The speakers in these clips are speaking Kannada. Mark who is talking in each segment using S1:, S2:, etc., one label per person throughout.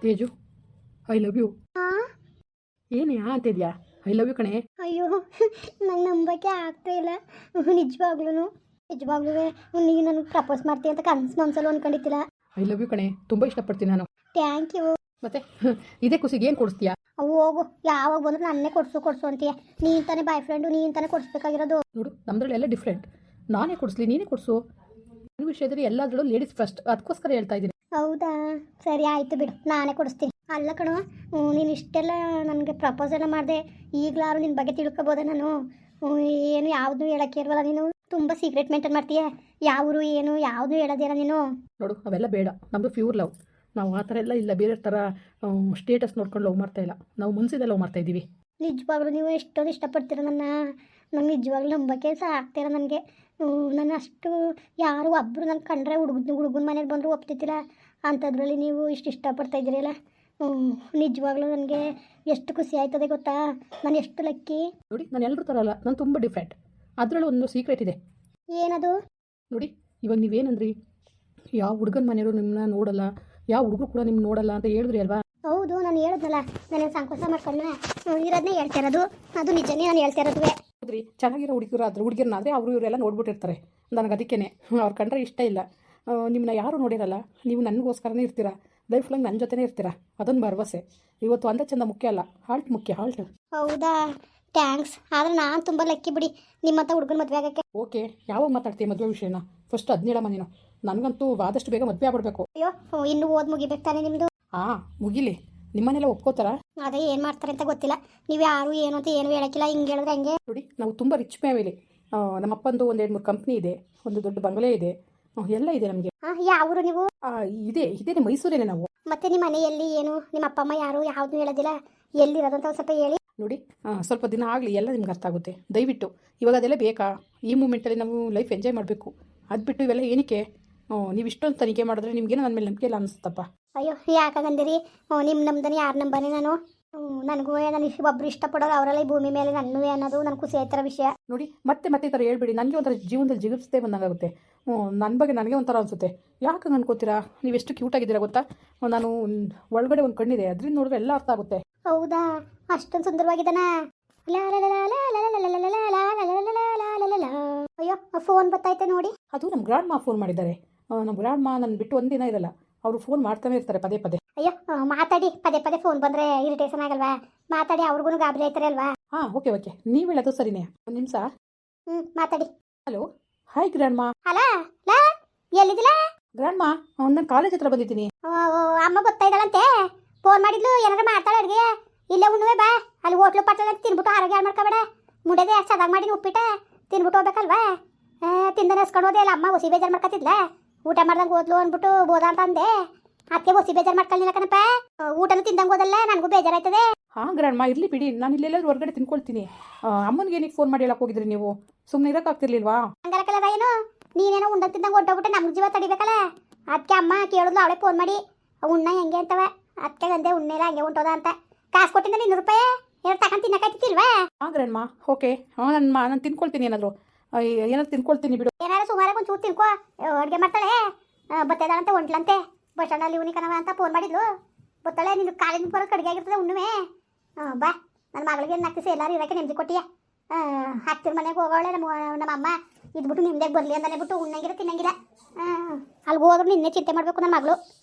S1: Teju, I love you.
S2: ಆ
S1: ಏನು ಅಂತಿದ್ಯಾ? ಐ ಲವ್ ಯು ಕಣೆ.
S2: ಅಯ್ಯೋ, ನಂಗೆ ನಂಬಕ್ಕೆ ಆಗ್ತಾ ಇಲ್ಲ. ನಿಜವಾಗ್ಲೂ ನೀನು ನನಗೆ ಪ್ರಪೋಸ್ ಮಾಡ್ತೀಯ ಅಂತ ಮನ್ಸಲ್ಲಿ ಅಂದ್ಕೊಂಡಿದ್ದಿಲ್ಲ.
S1: ಐ ಲವ್ ಯು ಕಣೆ, ತುಂಬ ಇಷ್ಟಪಡ್ತೀನಿ ನಾನು.
S2: Thank you.
S1: ಮತ್ತೆ ಇದೇ ಖುಷಿಗೆ ಏನು ಕೊಡಿಸ್ತೀಯಾ?
S2: ಹೋಗು, ಯಾವಾಗ ಬಂದ್ರು ನನ್ನೇ ಕೊಡ್ಸು ಅಂತೀಯ. ನೀನು ತಾನೇ ಬಾಯ್ ಫ್ರೆಂಡು, ನೀನು ತಾನೇ ಕೊಡಿಸ್ಬೇಕಾಗಿರೋದು.
S1: ನೋಡು, ನಮ್ದ್ರಲ್ಲೆಲ್ಲ ಡಿಫ್ರೆಂಟ್. ನಾನೇ ಕೊಡಿಸ್ಲಿ, ನೀನೇ ಕೊಡಿಸು. ನನ್ನ ವಿಷಯದಲ್ಲಿ ಎಲ್ಲಾದ್ರಲ್ಲೂ ಲೇಡೀಸ್ ಫಸ್ಟ್, ಅದಕ್ಕೋಸ್ಕರ ಹೇಳ್ತಾ ಇದ್ದೀನಿ.
S2: ಹೌದಾ, ಸರಿ ಆಯಿತು ಬಿಡು, ನಾನೇ ಕೊಡಿಸ್ತೀನಿ. ಅಲ್ಲ ಕಣೋ, ನೀನು ಇಷ್ಟೆಲ್ಲ ನನಗೆ ಪ್ರಪೋಸ್ ಎಲ್ಲ ಮಾಡಿದೆ, ಈಗಲಾರು ನಿನ್ನ ಬಗ್ಗೆ ತಿಳ್ಕೊಬೋದ ನಾನು? ಏನು ಯಾವುದು ಹೇಳೋಕ್ಕೆ ಇಲ್ವಲ್ಲ ನೀನು? ತುಂಬ ಸೀಕ್ರೆಟ್ ಮೇಂಟೈನ್ ಮಾಡ್ತೀಯ. ಯಾವರು ಏನು ಯಾವುದು ಹೇಳೋದಿಲ್ಲ ನೀನು.
S1: ನೋಡು, ಅವೆಲ್ಲ ಬೇಡ. ನಮ್ಮದು ಪ್ಯೂರ್ ಲವ್. ನಾವು ಆ ಥರ ಎಲ್ಲ ಇಲ್ಲ, ಬೇರೆ ಥರ ಸ್ಟೇಟಸ್ ನೋಡ್ಕೊಂಡು ಲವ್ ಮಾಡ್ತಾ ಇಲ್ಲ. ನಾವು ಮನಸ್ಸಿಂದ ಲವ್ ಮಾಡ್ತಾ ಇದ್ದೀವಿ.
S2: ನಿಜವಾಗ್ಲೂ ನೀವು ಎಷ್ಟೊಂದು ಇಷ್ಟಪಡ್ತೀರ ನಂಗೆ ನಿಜವಾಗ್ಲೂ ನಂಬಕ್ಕೆ ಸಹ ಆಗ್ತೀರ ನನಗೆ. ನಾನು ಅಷ್ಟು ಯಾರು ಒಬ್ಬರು ನನ್ನ ಕಂಡ್ರೆ ಹುಡುಗನ ಮನೇಲಿ ಬಂದರೂ ಒಪ್ತಿದ್ದಿಲ್ಲ. ಅಂಥದ್ರಲ್ಲಿ ನೀವು ಇಷ್ಟು ಇಷ್ಟಪಡ್ತಾ ಇದ್ದೀರಲ್ಲ, ನಿಜವಾಗ್ಲೂ ನನಗೆ ಎಷ್ಟು ಖುಷಿ ಆಯ್ತದೆ ಗೊತ್ತಾ? ನಾನು ಎಷ್ಟು ಲಕ್ಕಿ.
S1: ನೋಡಿ, ನಾನು ಎಲ್ಲರೂ ಥರ ಅಲ್ಲ, ನಾನು ತುಂಬ ಡಿಫ್ರೆಂಟ್. ಅದರಲ್ಲೂ ಒಂದು ಸೀಕ್ರೆಟ್ ಇದೆ.
S2: ಏನದು?
S1: ನೋಡಿ, ಇವಾಗ ನೀವೇನಂದ್ರಿ, ಯಾವ ಹುಡುಗನ ಮನೆಯವರು ನಿಮ್ಮನ್ನ ನೋಡಲ್ಲ, ಯಾವ ಹುಡುಗರು ಕೂಡ ನಿಮ್ಗೆ ನೋಡಲ್ಲ ಅಂತ ಹೇಳಿದ್ರಿ ಅಲ್ವಾ?
S2: ಹೌದು, ನಾನು ಹೇಳಿದ್ನಲ್ಲ, ನಾನು ಸಂಕೋಚ ಮಾಡ್ಕೊಂಡೆ ಇರೋದನ್ನೇ ಹೇಳ್ತಾ ಇರೋದು. ಅದು ನಿಜನೇ ನಾನು ಹೇಳ್ತಾ ಇರೋದುವೆ.
S1: ಹೌದ್ರಿ, ಚೆನ್ನಾಗಿರೋ ಹುಡುಗರು ಆದ್ರೆ ಹುಡುಗಿರನ್ನಾದರೆ ಅವರು ಇವರೆಲ್ಲ ನೋಡ್ಬಿಟ್ಟಿರ್ತಾರೆ. ನನಗೆ ಅದಕ್ಕೇ ಅವ್ರು ಕಂಡ್ರೆ ಇಷ್ಟ ಇಲ್ಲ. ನಿಮ್ಮನ್ನ ಯಾರು ನೋಡಿರಲ್ಲ, ನೀವು ನನಗೋಸ್ಕರನೇ ಇರ್ತೀರಾ, ಲೈಫ್ ಲಾಂಗ್ ನನ್ನ ಜೊತೆನೇ ಇರ್ತೀರಾ. ಅದೊಂದು ಭರವಸೆ. ಇವತ್ತು ಅಂದ ಚಂದ ಮುಖ್ಯ ಅಲ್ಲ, ಹಾಲ್ಟ್ ಮುಖ್ಯ, ಹಾಲ್ಟ್.
S2: ಹೌದಾ, ಥ್ಯಾಂಕ್ಸ್. ಆದರೆ ನಾನು ತುಂಬ ಲಕ್ಕಿ ಬಿಡಿ ನಿಮ್ಮಂಥ ಹುಡುಗನ ಮದುವೆ ಆಗೋಕ್ಕೆ.
S1: ಓಕೆ, ಯಾವಾಗ ಮಾತಾಡ್ತೀಯ ಮದುವೆ ವಿಷಯನ? ಫಸ್ಟ್ ಅದನ್ನೇಳಮ್ಮ ನೀನು. ನನಗಂತೂ ಆದಷ್ಟು ಬೇಗ ಮದುವೆ ಆಗ್ಬಿಡ್ಬೇಕು.
S2: ಅಯ್ಯೋ, ಇನ್ನೂ ಓದ್ ಮುಗಿಬೇಕು ತಾನೆ ನಿಮ್ಮದು?
S1: ಮುಗಿಲಿ. ನಿಮ್ಮನೆಲ್ಲ ಒಪ್ಕೋತಾರ?
S2: ಅದೇ ಏನು ಮಾಡ್ತಾರೆ ಅಂತ ಗೊತ್ತಿಲ್ಲ. ನೀವು ಯಾರು ಏನು ಅಂತ ಏನು ಹೇಳೋಕ್ಕಿಲ್ಲ. ಹಿಂಗೆ ಹೇಳಿದ್ರೆ ಹಂಗೆ.
S1: ನೋಡಿ, ನಾವು ತುಂಬ ರಿಚ್ ಫ್ಯಾಮಿಲಿ. ನಮ್ಮ ಅಪ್ಪಂದು ಒಂದು 2-3 ಕಂಪ್ನಿ ಇದೆ, ಒಂದು ದೊಡ್ಡ ಬಂಗಲೆ ಇದೆ, ಎಲ್ಲ ಇದೆ ನಮಗೆ.
S2: ಯಾವರು ನೀವು?
S1: ಇದೇ ಮೈಸೂರೇನೆ ನಾವು.
S2: ಮತ್ತೆ ನಿಮ್ಮ ಮನೆಯಲ್ಲಿ ಏನು, ನಿಮ್ಮ ಅಪ್ಪ ಅಮ್ಮ ಯಾರು ಯಾವುದು ಹೇಳೋದಿಲ್ಲ, ಎಲ್ಲಿರೋದು ಅಂತ ಸ್ವಲ್ಪ ಹೇಳಿ.
S1: ನೋಡಿ, ಸ್ವಲ್ಪ ದಿನ ಆಗಲಿ, ಎಲ್ಲ ನಿಮ್ಗೆ ಅರ್ಥ ಆಗುತ್ತೆ. ದಯವಿಟ್ಟು ಇವಾಗ ಅದೆಲ್ಲ ಬೇಕಾ? ಈ ಮೂಮೆಂಟಲ್ಲಿ ನಾವು ಲೈಫ್ ಎಂಜಾಯ್ ಮಾಡಬೇಕು. ಅದು ಬಿಟ್ಟು ಇವೆಲ್ಲ ಏನಕ್ಕೆ? ನೀವು ಇಷ್ಟೊಂದು ತನಿಖೆ ಮಾಡಿದ್ರೆ ನಿಮಗೇನೋ ನನ್ನ ಮೇಲೆ ನಂಬಿಕೆ ಇಲ್ಲ ಅನಿಸ್ತಪ್ಪ.
S2: ಅಯ್ಯೋ, ಯಾಕಾಗಂದಿರಿ? ನಿಮ್ಮ ನಮ್ದನೆ ಯಾರು ನಂಬನೆ ನಾನು? ನನಗೂ ನಾನು ಒಬ್ರು ಇಷ್ಟಪಡೋರು ಅವರೆಲ್ಲ ಈ ಭೂಮಿ ಮೇಲೆ ನನ್ನೂ ಅನ್ನೋದು ನನಗೆ ಖುಷಿ ಆಯ್ತಾರ ವಿಷಯ.
S1: ನೋಡಿ, ಮತ್ತೆ ಈ ಥರ ಹೇಳ್ಬೇಡಿ. ನನಗೆ ಒಂಥರ ಜೀವನದಲ್ಲಿ ಜಿಗುಪ್ಸೆ ಬಂದಂಗಾಗುತ್ತೆ. ನನ್ನ ಬಗ್ಗೆ ನನಗೆ ಒಂಥರ ಅನಿಸುತ್ತೆ. ಯಾಕೆ ಅನ್ಕೋತೀರಾ? ನೀವು ಎಷ್ಟು ಕ್ಯೂಟಾಗಿದ್ದೀರಾ ಗೊತ್ತಾ? ನಾನು ಒಳಗಡೆ ಒಂದು ಕಣ್ಣಿದೆ, ಅದರಿಂದ ನೋಡಿದ್ರೆ ಎಲ್ಲ ಅರ್ಥ ಆಗುತ್ತೆ.
S2: ಹೌದಾ, ಅಷ್ಟೊಂದು ಸುಂದರವಾಗಿದ್ದಾನ? ಅಯ್ಯೋ, ಫೋನ್ ಬರ್ತೈತೆ ನೋಡಿ.
S1: ಅದು ನಮ್ಮ ಗ್ರಾಂಡ್ ಮಾ ಫೋನ್ ಮಾಡಿದ್ದಾರೆ. ನಮ್ಮ ಗ್ರಾಂಡ್ ಮಾ ನನ್ನ ಬಿಟ್ಟು ಒಂದಿನ ಇರಲ್ಲ. ಅವರು ಫೋನ್ ಮಾಡ್ತಾನೆ ಇರ್ತಾರೆ ಪದೇ ಪದೇ.
S2: ಅಯ್ಯೋ, ಮಾತಾಡಿ. ಪದೇ ಫೋನ್ ಬಂದರೆ ಇರಿಟೇಷನ್ ಆಗಲ್ವಾ? ಮಾತಾಡಿ, ಅವ್ರಿಗೂ ಗಾಬರಿ ಆಯ್ತಾರೆ ಅಲ್ವಾ?
S1: ಓಕೆ, ನೀವು ಹೇಳೋದು ಸರಿನೇ. ಒಂದು ನಿಮಿಷ.
S2: ಮಾತಾಡಿ.
S1: ಹಲೋ, ಹಾಯ್ ಗ್ರಾಂಡ್ ಮಾ.
S2: ಅಲ್ಲ ಎಲ್ಲಿದ್ದಿಲ್ಲ?
S1: ಗ್ರಾಂಡ್ ಮಾ, ನಾನು ಕಾಲೇಜ್ ಹತ್ರ ಬಂದಿದ್ದೀನಿ.
S2: ಅಮ್ಮ ಗೊತ್ತಾ ಇದ್ದಾಳಂತೆ, ಫೋನ್ ಮಾಡಿದ್ಲು. ಏನಾರ ಮಾಡ್ತಾಳೆ ಅಡುಗೆ? ಇಲ್ಲೇ ಉಣ್ಣುವೆ ಬಾ. ಅಲ್ಲಿ ಹೋಟ್ಲು ಪಟ್ಟಳ ತಿನ್ಬಿಟ್ಟು ಆರೋಗ್ಯ ಹಾಳು ಮಾಡ್ಕೊಬೇಡ. ಮುಡದೆ ಚೆನ್ನಾಗಿ ಮಾಡಿ ಉಪ್ಪಿಟ್ಟ ತಿನ್ಬಿಟ್ಟು ಹೋಗ್ಬೇಕಲ್ವಾ? ತಿಂದನೆ ಹಸ್ಕೊಂಡು ಅಲ್ಲ. ಅಮ್ಮ ಹೊಸಿ ಬೇಜಾರು ಮಾಡ್ಕೊತಿದ್ಲ. ಊಟ ಮಾಡ್ದಂಗೆ ಓದ್ಲು ಅಂದ್ಬಿಟ್ಟು ಬೋದ ಅಂತ ಅಂದೆ. ಅದಕ್ಕೆ ಹೊಸಿ ಬೇಜಾರು ಮಾಡ್ಕೊಳ್ಳಿಲ್ಲ ಕಣಪ್ಪ. ಊಟನೂ ತಿಂದಂಗೆ ಓದಲ್ಲ, ನನಗೂ ಬೇಜಾರಾಯ್ತದೆ.
S1: ಗ್ರಾಂಡ್ ಮಾ, ಇರಲಿ ಬಿಡಿ, ನಾನು ಇಲ್ಲೆಲ್ಲರೂ ಹೊರಗಡೆ ತಿನ್ಕೊಳ್ತೀನಿ. ಅಮ್ಮನಿಗೆ ಏನಕ್ಕೆ ಫೋನ್ ಮಾಡಿ ಹೇಳಕ್ಕೆ ಹೋಗಿದ್ರಿ ನೀವು? ಸುಮ್ಮನೆ ಇರೋಕ್ಕಾಗ್ತಿರ್ಲಿಲ್ವಾ?
S2: ಹಂಗಲ್ಲಕಲ್ಲ ಏನು, ನೀನೇನೋ ಉಂಡ ತಿಂದಂಗೆ ಹೊಂಟೋಗ್ಬಿಟ್ಟೆ, ನಮ್ಗೆ ಜೀವ ತಡಿಬೇಕಲ್ಲ. ಅದಕ್ಕೆ ಅಮ್ಮ ಕೇಳಿದ್ಲು, ಅವಳೇ ಫೋನ್ ಮಾಡಿ ಉಣ್ಣ ಹೆಂಗೆ ಅಂತವ. ಅದಕ್ಕೆ ಅಂದೆ ಉಣ್ಣೆಲ್ಲ ಹಂಗೆ ಉಂಟೋದ ಅಂತ. ಕಾಸು ಕೊಟ್ಟಿದ್ದ 200 ರೂಪಾಯಿ ಏನಾರು ತಗೊಂಡು ತಿನ್ನಕಾಯ್ತಿಲ್ವಾ?
S1: ಗ್ರಾಂಡ್ ಮಾ, ಓಕೆ, ನಾನು ತಿನ್ಕೊಳ್ತೀನಿ. ಏನಾದ್ರು ತಿನ್ಕೊಳ್ತೀನಿ ಬಿಡು.
S2: ಏನಾರು ಸುಮಾರಾಗಿ ಒಂದು ಚೂರು ತಿನ್ಕೋ. ಅಡುಗೆ ಮಾಡ್ತಾಳೆ, ಬತ್ತದಾಳಂತೆ, ಹೊಂಟ್ಲಂತೆ. ಬಸ್ ಸ್ಟ್ಯಾಂಡಲ್ಲಿ ಇವನಿಕನವ ಅಂತ ಫೋನ್ ಮಾಡಿದ್ಲು. ಬತ್ತಾಳೆ, ನೀನು ಕಾಲೇಜಿಗೆ ಬರೋದು ಕಡಿಗೆ ಆಗಿರ್ತದೆ ಉಣ್ಣುವೆ. ಬಾ, ನನ್ನ ಮಗಳಿಗೆ ನಕ್ಕಿಸಿ ಎಲ್ಲರೂ ಇರೋಕ್ಕೆ ನೆಮ್ಮದಿ ಕೊಟ್ಟಿಯ. ಹತ್ತಿರ ಮನೆಗೆ ಹೋಗೋಳೆ ನಮ್ಮ ಅಮ್ಮ ಇದ್ಬಿಟ್ಟು ನಿಮ್ದಾಗ ಬರಲಿ ಅಂತಾನೆ ಬಿಟ್ಟು ಉಣ್ಣಂಗಿರ ತಿನ್ನಂಗಿಲ್ಲ. ಅಲ್ಲಿಗೆ ಹೋದ್ರು ನಿನ್ನೆ ಚಿಂತೆ ಮಾಡಬೇಕು ನನ್ನ ಮಗಳು.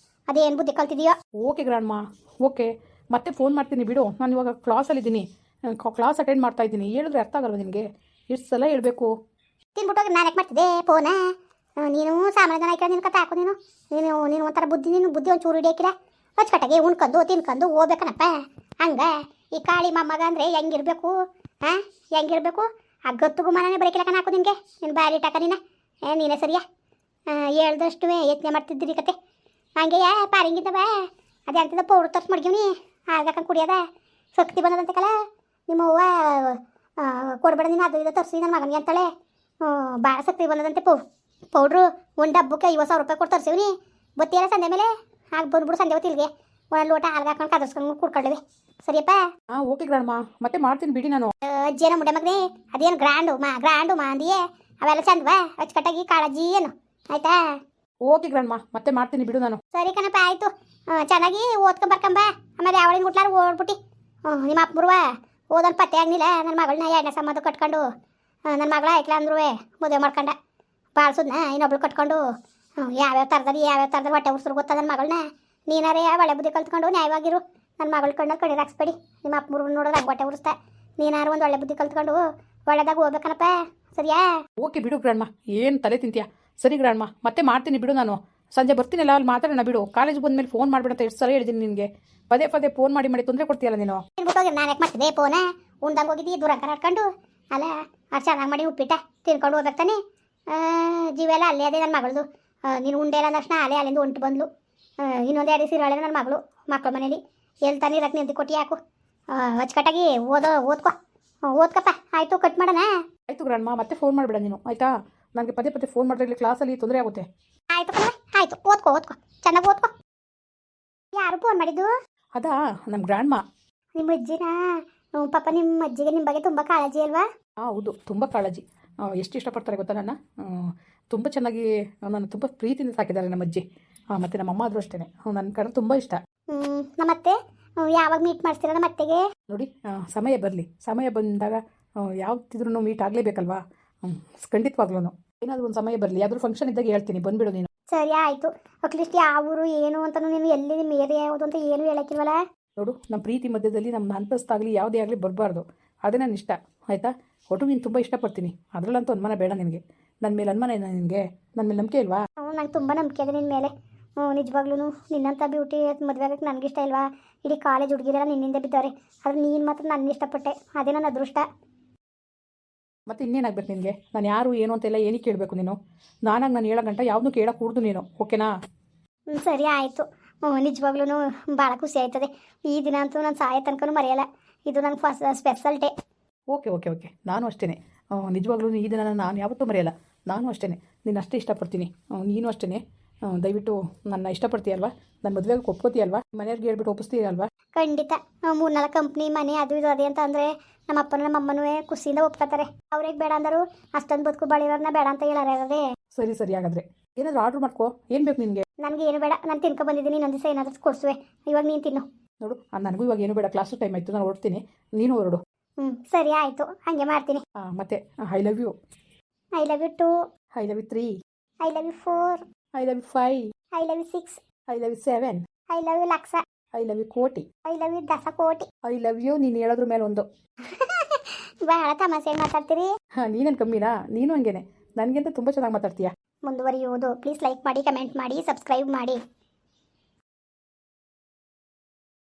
S2: ಅದೇನು ಬುದ್ಧಿ ಕಲ್ತಿದೆಯೋ?
S1: ಓಕೆ ಗ್ರಾಂಡ್ ಮಾ, ಓಕೆ, ಮತ್ತೆ ಫೋನ್ ಮಾಡ್ತೀನಿ ಬಿಡು. ನಾನು ಇವಾಗ ಕ್ಲಾಸಲ್ಲಿದ್ದೀನಿ, ಕ್ಲಾಸ್ ಅಟೆಂಡ್ ಮಾಡ್ತಾ ಇದ್ದೀನಿ. ಹೇಳಿದ್ರೆ ಅರ್ಥ ಆಗಲ್ವ ನಿನಗೆ? ಎಷ್ಟು ಸಲ ಹೇಳಬೇಕು?
S2: ತಿನ್ಬಿಟ್ಟು ನಾನು ಯಾಕೆ ಮಾಡ್ತಿದ್ದೆ ಫೋನ? ನೀನು ಸಾಮಾನ್ಯ ಜನ ಆಯ್ಕೆ ನಿನ್ನ ಕತೆ ಹಾಕು. ನೀನು ಒಂಥರ ಬುದ್ಧಿ ಒಂದು ಚೂರು ಹಿಡಿಯಾಕಿಲ್ಲ. ಅಚ್ಚುಕಟ್ಟಾಗಿ ಉಣ್ಕೊಂಡು ತಿನ್ಕೊಂಡು ಹೋಗ್ಬೇಕನಪ್ಪ. ಹಂಗೆ ಈ ಕಾಳಿ ಮೊಮ್ಮಗ ಅಂದರೆ ಹೆಂಗಿರ್ಬೇಕು? ಹೆಂಗಿರ್ಬೇಕು? ಆ ಗತ್ತುಗೂ ಮನನೇ ಬರೀಕಿಲ್ಲ ಕಣ ಹಾಕು ನಿನಗೆ. ನೀನು ಬಾರಿ ಟಾಕ ನೀನೇ ಸರಿಯಾ? ಹೇಳ್ದಷ್ಟು ಯತ್ನೆ ಮಾಡ್ತಿದ್ದೀರಿ ಕತೆ. ಹಂಗೆ ಪಾರಿಂಗಿದ್ದವ ಅದೇ ಆಗ್ತದ ಪೌಡ್ರ್ ತರ್ಸಿ ಮಡ್ಗಿವ್ನಿ ಹಾಗಾಕಂಡು ಕುಡಿಯೋದ ಶಕ್ತಿ ಬಂದದಂತೆ ಕಲ. ನಿಮ್ಮ ಅವ್ವ ಕೊಡ್ಬೇಡ ನೀನು ಅದು ಇದು ತರಿಸಿ ನನ್ನ ಮಗನಿಗೆ ಅಂತಾಳೆ. ಭಾಳ ಶಕ್ತಿ ಬಂದದಂತೆ ಪೌಡ್ರು. ಒಂದು ಹಬ್ಬಕ್ಕೆ 50,000 ರೂಪಾಯಿ ಕೊಟ್ಟು ತರಿಸಿವ್ನಿ. ಬತ್ತೀರ ಸಂಜೆ ಮೇಲೆ ಹಾಗೆ ಬಂದ್ಬಿಡು ಸಂಜೆ ಹೊತ್ತಿಲ್ಗೆ ಒಂದು ಲೋಟ ಹಾಲ್ಗೆ ಹಾಕೊಂಡು ಕದರ್ಸ್ಕೊಂಡು ಕುಡ್ಕೊಳ್ಳಿ. ಸರಿಯಪ್ಪ?
S1: ಓಕೆ ಗ್ರಾಂಡ್ ಮಾ, ಮತ್ತೆ ಮಾಡ್ತೀನಿ ಬಿಡಿ. ನಾನು
S2: ಅಜ್ಜಿಯನ ಮುಡ್ಡೆ ಮಗನೇ, ಅದೇನು ಗ್ರ್ಯಾಂಡು ಮಾ ಅಂದಿಯೇ ಅವೆಲ್ಲ ಚಂದವಾ? ಅಚ್ಚುಕಟ್ಟಾಗಿ ಕಾಳಜಿ ಏನು ಆಯ್ತಾ?
S1: ಓಕೆ ಗ್ರಾಂಡ್ ಮಾ, ಮತ್ತೆ ಮಾಡ್ತೀನಿ ಬಿಡು ನಾನು.
S2: ಸರಿ ಕಣಪ್ಪ, ಆಯಿತು. ಚೆನ್ನಾಗಿ ಓದ್ಕೊಂಬರ್ಕಂಬ. ಆಮೇಲೆ ಯಾವಳಿನ ಗುಟ್ಲಾರ ಓಡ್ಬಿಟ್ಟು ನಿಮ್ಮ ಅಪ್ಪರುವ ಓದೋನ್ ಪತ್ತೆ ಆಗ್ನಿಲ್ಲ. ನನ್ನ ಮಗಳನ್ನ ಎರಡನೇ ಸಂಬಂಧ ಕಟ್ಕೊಂಡು ನನ್ನ ಮಗಳ ಐಕ್ಲ ಅಂದ್ರು ಮದುವೆ ಮಾಡ್ಕೊಂಡ ಬಾಳ್ಸೋದ್ನ ಇನ್ನೊಬ್ಳು ಕಟ್ಕೊಂಡು ಯಾವ್ಯಾವ ಥರದಲ್ಲಿ ಹೊಟ್ಟೆ ಉರ್ಸ್ರು ಗೊತ್ತ ನನ್ನ ಮಗಳನ್ನ. ನೀನಾರೇ ಒಳ್ಳೆ ಬುದ್ಧಿ ಕಲ್ತ್ಕೊಂಡು ನ್ಯಾಯವಾಗಿರು. ನನ್ನ ಮಗಳ ಕಣ್ಣಲ್ಲಿ ಕಡಿ ಹಾಕ್ಸ್ಬೇಡಿ. ನಿಮ್ಮ ಅಪ್ಪರು ನೋಡೋದು ಹಂಗೆ ಹೊಟ್ಟೆ ಉರಿಸ್ತಾ. ನೀನಾರು ಒಂದು ಒಳ್ಳೆ ಬುದ್ಧಿ ಕಲ್ತ್ಕೊಂಡು ಒಳ್ಳೆದಾಗ ಹೋಗ್ಬೇಕನಪ್ಪ, ಸರಿಯಾ?
S1: ಓಕೆ ಬಿಡು ಗ್ರಾಂಡ್ಮ, ಏನು ತಲೆ ತಿಂತೀಯ? ಸರಿ ಗ್ರಾಂಡ್ಮ, ಮತ್ತೆ ಮಾಡ್ತೀನಿ ಬಿಡು. ನಾನು ಸಂಜೆ ಬರ್ತೀನಲ್ಲ, ಅಲ್ಲಿ ಮಾತಾಡೋಣ ಬಿಡು. ಕಾಲೇಜ್ ಬಂದಮೇಲೆ ಫೋನ್ ಮಾಡಿಬಿಡಂತ ಎಷ್ಟು ಸಲ ಹೇಳಿದ್ದೀನಿ ನಿನಗೆ. ಪದೇ ಪದೇ ಫೋನ್ ಮಾಡಿ ತೊಂದರೆ ಕೊಡ್ತೀಯಲ್ಲ ನೀನು.
S2: ತಿನ್ಬಿಟ್ಟು ನಾನು ಯಾಕೆ ಮಾಡ್ತಿದ್ದೆ ಫೋನ? ಉಂಡಂಗೆ ಹೋಗಿದ್ದಿ ದೂರ ಹಾಕೊಂಡು ಅಲ್ಲ ಅದು ಚೆನ್ನಾಗಿ ಮಾಡಿ ಉಪ್ಪಿಟ್ಟ ತಿನ್ಕೊಂಡು ಹೋಗ್ಬೇಕು ತಾನೆ. ಜೀವೆಲ್ಲ ಅಲ್ಲೇ ಅದೇ ನನ್ನ ಮಗಳದು. ನೀನು ಉಂಡೆ ಇಲ್ಲ ತಕ್ಷಣ ಅಲ್ಲಿಂದ ಹೊಂಟು ಬಂದ್ಲು. ಇನ್ನೊಂದು ಎರಡು ಸೀರೆ ನನ್ನ ಮಗಳು ಮಕ್ಕಳ ಮನೇಲಿ ಎಲ್ಲಿ ತಾನೇ ಇರಕ್ಕೆ ನಿಂತು ಕೊಟ್ಟು ಯಾಕು ಅಚ್ಚುಕಟ್ಟಾಗಿ ಓದ್ಕಪ್ಪ. ಆಯಿತು, ಕಟ್ ಮಾಡೋಣ.
S1: ಆಯಿತು ಗ್ರಾಂಡ್ಮ, ಮತ್ತೆ ಫೋನ್ ಮಾಡಿಬಿಡ ನೀನು, ಆಯಿತಾ? ನನಗೆ ಪದೇ ಪದೇ ಫೋನ್ ಮಾಡಿದ್ರೆ ಇಲ್ಲಿ ಕ್ಲಾಸಲ್ಲಿ ತೊಂದರೆ ಆಗುತ್ತೆ.
S2: ಆಯಿತು ಕಣ, ಆಯಿತು. ಓದ್ಕೋ ಚೆನ್ನಾಗಿ ಓದ್ಕೋ. ಯಾರು ಫೋನ್ ಮಾಡಿದ್ದು?
S1: ಅದಾ ನಮ್ಮ ಗ್ರಾಂಡ್ಮ.
S2: ನಿಮ್ಮ ಅಜ್ಜಿನ? ಪಾಪ ನಿಮ್ಮ ಅಜ್ಜಿಗೆ ನಿಮ್ಮ ಬಗ್ಗೆ ತುಂಬ ಕಾಳಜಿ ಅಲ್ವಾ?
S1: ಹೌದು, ತುಂಬ ಕಾಳಜಿ. ಎಷ್ಟು ಇಷ್ಟಪಡ್ತಾರೆ ಗೊತ್ತಾ ನನ್ನ. ತುಂಬ ಚೆನ್ನಾಗಿ ನಾನು ತುಂಬ ಪ್ರೀತಿಯಿಂದ ಸಾಕಿದ್ದಾರೆ ನಮ್ಮ ಅಜ್ಜಿ. ಮತ್ತು ನಮ್ಮ ಅಮ್ಮ ಆದರೂ ಅಷ್ಟೇ, ನನ್ನ ಕಡೆ ತುಂಬ ಇಷ್ಟ.
S2: ನಮ್ಮತ್ತೆ ಯಾವಾಗ ಮೀಟ್ ಮಾಡಿಸ್ತೀರ ನಮ್ಮ ಅತ್ತೆಗೆ?
S1: ನೋಡಿ, ಸಮಯ ಬರಲಿ. ಸಮಯ ಬಂದಾಗ ಯಾವ್ದಿದ್ರೂ ಮೀಟ್ ಆಗಲೇಬೇಕಲ್ವಾ? ಖಂಡಿತವಾಗ್ಲೂ ಏನಾದರೂ ಒಂದು ಸಮಯ ಬರಲಿ. ಯಾವ್ದಾದ್ರು ಫಂಕ್ಷನ್ ಇದ್ದಾಗ ಹೇಳ್ತೀನಿ, ಬಂದುಬಿಡು ನೀನು.
S2: ಸರಿ ಆಯಿತು. ಅಟ್ಲೀಸ್ಟ್ ಯಾವ ಊರು ಏನು ಅಂತಲೂ ನೀನು ಎಲ್ಲಿ ನಿಮ್ಮ ಏರಿಯಾ ಯಾವುದು ಅಂತ ಏನು ಹೇಳಕ್ಕಿಲ್ವಲ್ಲ?
S1: ನೋಡು, ನಮ್ಮ ಪ್ರೀತಿ ಮಧ್ಯದಲ್ಲಿ ನಮ್ಮ ಅಂತಸ್ತಾಗಲಿ ಯಾವುದೇ ಆಗಲಿ ಬರಬಾರ್ದು. ಅದೇ ನನ್ನ ಇಷ್ಟ, ಆಯಿತಾ? ಒಟ್ಟು ನೀನು ತುಂಬ ಇಷ್ಟಪಡ್ತೀನಿ, ಅದರಲ್ಲಂತೂ ಅನುಮಾನ ಬೇಡ ನಿನಗೆ. ನನ್ನ ಮೇಲೆ ಅನುಮಾನ ಇಲ್ಲ ನಿನಗೆ? ನನ್ನ ಮೇಲೆ ನಂಬಿಕೆ ಇಲ್ವಾ?
S2: ನಂಗೆ ತುಂಬ ನಂಬಿಕೆ ಇದೆ ನಿನ್ನ ಮೇಲೆ. ನಿಜವಾಗ್ಲೂ ನಿನ್ನಂಥ ಬ್ಯೂಟಿ ಮದುವೆ ಆಗಕ್ಕೆ ನನಗಿಷ್ಟ ಇಲ್ವಾ? ಇಡೀ ಕಾಲೇಜ್ ಹುಡುಗಿರೆಲ್ಲ ನಿನ್ನಿಂದ ಬಿದ್ದವ್ರೆ, ಆದರೆ ನೀನು ಮಾತ್ರ ನನ್ನ ಇಷ್ಟಪಟ್ಟೆ. ಅದೇ ನನ್ನ ಅದೃಷ್ಟ.
S1: ಮತ್ತು ಇನ್ನೇನಾಗಬೇಕು ನಿನಗೆ? ನಾನು ಯಾರು ಏನು ಅಂತೆಲ್ಲ ಏನಕ್ಕೆ ಕೇಳಬೇಕು ನೀನು? ನಾನು ಹೇಳೋ ಗಂಟ ಯಾವುದೂ ಕೇಳೋಕ್ಕೂಡ್ದು ನೀನು, ಓಕೆನಾ?
S2: ಸರಿ ಆಯಿತು. ನಿಜವಾಗ್ಲೂ ಭಾಳ ಖುಷಿ ಆಯ್ತದೆ. ಈ ದಿನ ಅಂತೂ ನಾನು ಸಾಯೋ ತನಕ ಮರೆಯಲ್ಲ. ಇದು ನಂಗೆ ಸ್ಪೆಷಲ್ ಡೇ.
S1: ಓಕೆ, ನಾನು ಅಷ್ಟೇ. ನಿಜವಾಗ್ಲೂ ಈ ದಿನ ನಾನು ಯಾವತ್ತೂ ಮರೆಯಲ್ಲ. ನಾನು ಅಷ್ಟೇ, ನೀನು ಅಷ್ಟೇ ಇಷ್ಟಪಡ್ತೀನಿ. ನೀನು ಅಷ್ಟೇ. ದಯವಿಟ್ಟು ನನ್ನ ಇಷ್ಟಪಡ್ತೀಯಲ್ವಾ? ನನ್ನ ಮದುವೆಗೆ ಒಪ್ಕೋತೀಯಲ್ವಾ? ಮನೆಯವ್ರಿಗೆ ಹೇಳ್ಬಿಟ್ಟು ಒಪ್ಪಿಸ್ತೀಯಲ್ವಾ?
S2: ಖಂಡಿತ. 3-4 ಕಂಪ್ನಿ ಮನೆ ಅದು ಇದು ಅದೇ ಅಂತ ಅಂದರೆ ನಮ್ಮ ಅಪ್ಪನ ನಮ್ಮ ಅಮ್ಮನೂ ಖುಷಿಯಿಂದ ಒಪ್ಕೋತಾರೆ. ಅವ್ರಿಗೆ ಬೇಡ ಅಂದರು ಅಷ್ಟೊಂದು ಬದುಕು ಬಾಳಿರೋರನ್ನ ಬೇಡ ಅಂತ ಹೇಳೋದೇ.
S1: ಸರಿ ಹಾಗಾದರೆ ಏನಾದರೂ ಆರ್ಡ್ರ್ ಮಾಡ್ಕೋ. ಏನು ಬೇಕು ನಿನಗೆ?
S2: ನನಗೆ ಏನು ಬೇಡ, ನಾನು ತಿನ್ಕೊ ಬಂದಿದ್ದೀನಿ. ಇನ್ನೊಂದು ದಿವಸ ಏನಾದರೂ ಕೊಡಿಸುವೆ. ಇವಾಗ ನೀನು ತಿನ್ನು.
S1: ನೋಡು, ನನಗೂ ಇವಾಗ ಏನು ಬೇಡ, ಕ್ಲಾಸು ಟೈಮ್ ಆಯಿತು, ನಾನು ಹೊರಡ್ತೀನಿ, ನೀನು ಹೊರಡು.
S2: ಸರಿ ಆಯಿತು, ಹಾಗೆ ಮಾಡ್ತೀನಿ.
S1: ಮತ್ತೆ I love you.
S2: I love you 2.
S1: I love you 3.
S2: I love you 4.
S1: I love you 5.
S2: I love you 6.
S1: I love you 7.
S2: I love you lakh.
S1: I love you crore.
S2: I love you ದಸಕೋಟಿ.
S1: ಐ ಲವ್ ಯು ನೀನು ಹೇಳೋದ್ರ ಮೇಲೆ ಒಂದು.
S2: ಬಹಳ ತಮಾಷೆ ಮಾತಾಡ್ತೀರಿ.
S1: ನೀನೇನು ಕಮ್ಮಿನಾ? ನೀನು ಹಂಗೇನೆ, ನನಗಿಂತ ತುಂಬ ಚೆನ್ನಾಗಿ ಮಾತಾಡ್ತೀಯಾ.
S2: ಮುಂದುವರಿಯುವುದು. ಪ್ಲೀಸ್ ಲೈಕ್ ಮಾಡಿ, ಕಮೆಂಟ್ ಮಾಡಿ, ಸಬ್ಸ್ಕ್ರೈಬ್ ಮಾಡಿ.